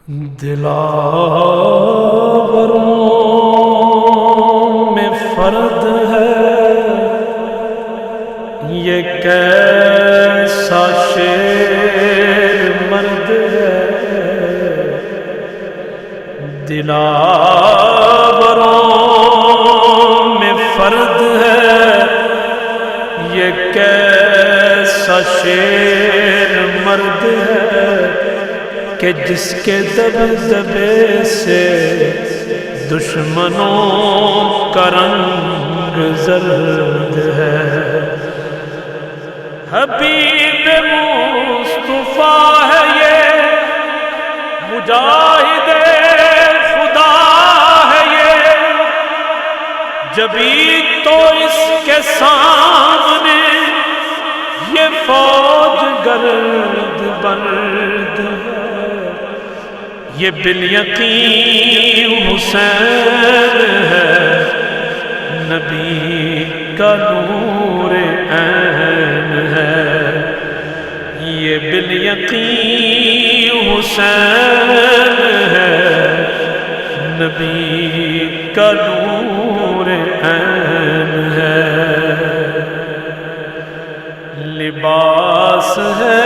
دلاوروں میں فرد ہے یہ کیسا شیر مرد ہے، دلاوروں میں فرد ہے یہ کیسا شیر مرد ہے کہ جس کے دبدبے سے دشمنوں کا رنگ زرد ہے۔ حبیب مصطفیٰ ہے یہ، مجاہد خدا ہے یہ، جبھی تو اس کے سامنے یہ فوج گرد برد ہے۔ یہ بالیقین حسین ہے، نبی کا نور عین ہے۔ یہ بالیقین حسین ہے، نبی کا نور عین ہے۔ لباس ہے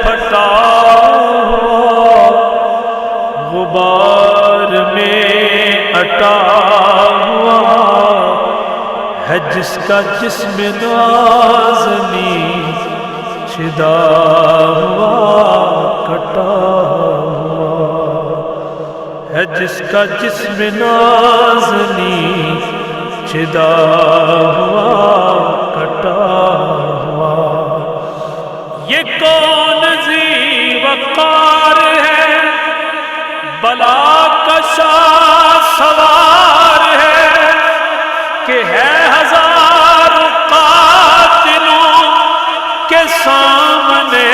پھٹا غبار میں اٹا ہوا ہے، جس کا جسم نازنی شدا ہوا کٹا ہوا ہے، جس کا جسم نازنی شدا ہوا کٹا ہوا۔ یہ کون ذی وقار ہے، بلا کشا سوار ہے کہ ہے ہزار قاتلوں کے سامنے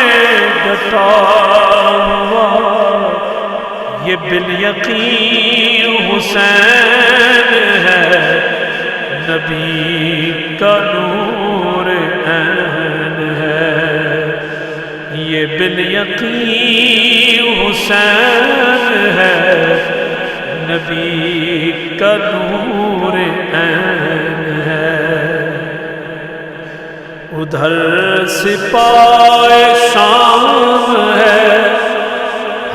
ڈٹا ہوا۔ یہ بالیقین حسین ہے، نبی کا نور عین ہے۔ یہ بالیقین حسین ہے، نبی کا نور عین ہے۔ ادھر سپاہ شام ہے،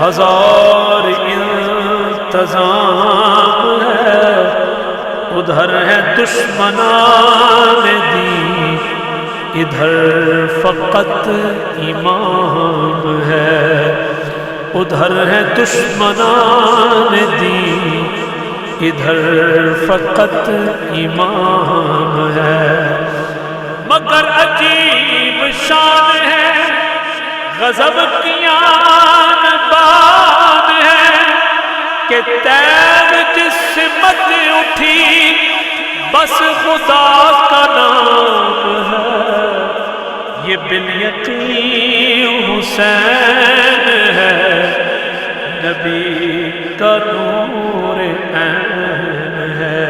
ہزار انتظام ہے، ادھر ہے دشمنان دین، ادھر فقط امام ہے۔ ادھر ہے دشمنان دین، ادھر فقط امام ہے۔ مگر عجیب شان ہے، غضب کی آن بان ہے کہ تیر جس سمت اٹھی بس خدا کا نام ہے۔ یہ بالیقین حسین ہے، نبی کا نور عین ہے۔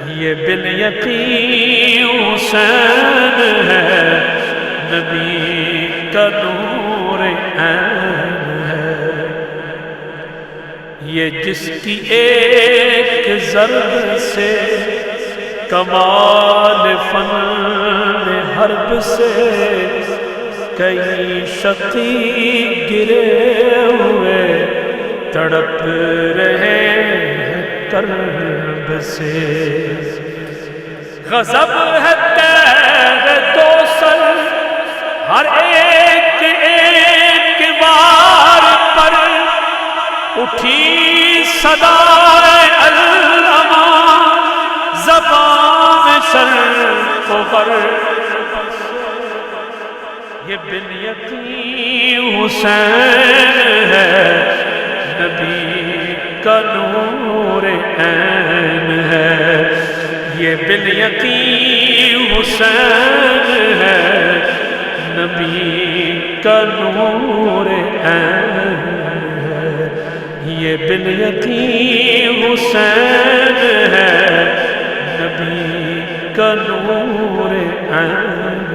یہ بالیقین حسین ہے، نبی کا نور عین ہے۔ یہ جس کی ایک ضرب سے کمال فن حرب سے کئی شقی گرے ہوئے تڑپ رہے ہیں کرب سے۔ غضب ہے تیر دو سر ہر ایک ایک وار پر، اٹھی صدائے الامان زبان شرق و غرب۔ یہ بالیقین حسین ہے، نبی کا نور عین ہے۔ یہ بالیقین حسین ہے، نبی کا نور عین ہے۔ یہ بالیقین حسین ہے، نبی کا نور عین